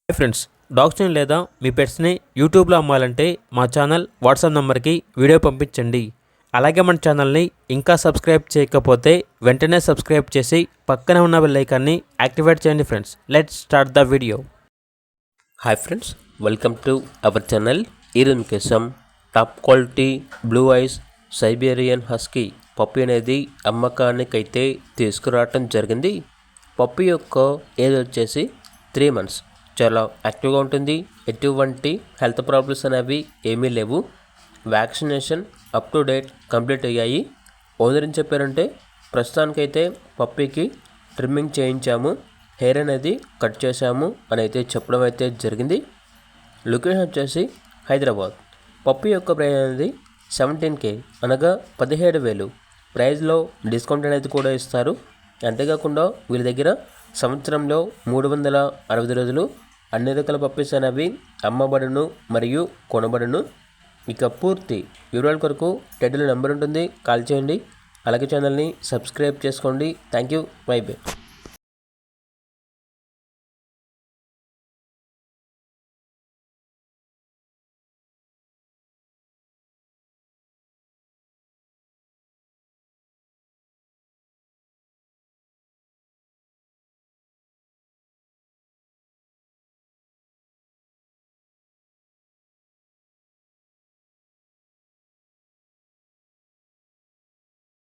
Hi friends, డాగ్స్ని లేదా మీ పెట్స్ని యూట్యూబ్లో అమ్మాలంటే మా ఛానల్ వాట్సాప్ నెంబర్కి వీడియో పంపించండి. అలాగే మన ఛానల్ని ఇంకా సబ్స్క్రైబ్ చేయకపోతే వెంటనే సబ్స్క్రైబ్ చేసి పక్కనే ఉన్న బెల్ ఐకాన్ని యాక్టివేట్ చేయండి. Friends, let's start the video. Hi friends, welcome to our channel. ఈరోజు మీకోసం top quality blue eyes Siberian husky puppy అనేది అమ్మకానికైతే తీసుకురావటం జరిగింది. పప్పి యొక్క ఏజ్ వచ్చేసి 3 months. చాలా యాక్టివ్గా ఉంటుంది. ఎటువంటి హెల్త్ ప్రాబ్లమ్స్ అనేవి ఏమీ లేవు. Vaccination up to date complete అయ్యాయి. ఓనర్ ఏం చెప్పారంటే, ప్రస్తుతానికైతే పప్పీకి ట్రిమ్మింగ్ చేయించాము, హెయిర్ అనేది కట్ చేశాము అని అయితే చెప్పడం అయితే జరిగింది. లొకేషన్ వచ్చేసి హైదరాబాద్. పప్పీ యొక్క ప్రైస్ అనేది 17K అనగా 17,000. ప్రైస్లో డిస్కౌంట్ అనేది కూడా ఇస్తారు. అంతేకాకుండా వీళ్ళ దగ్గర సంవత్సరంలో 360 రోజులు అన్ని రకాల పప్పీస్ అనేవి అమ్మబడును మరియు కొనబడును. ఇక పూర్తి వివరాల కొరకు టైటిల్ నెంబర్ ఉంటుంది, కాల్ చేయండి. అలాగే ఛానల్ని సబ్స్క్రైబ్ చేసుకోండి. Thank you. By by.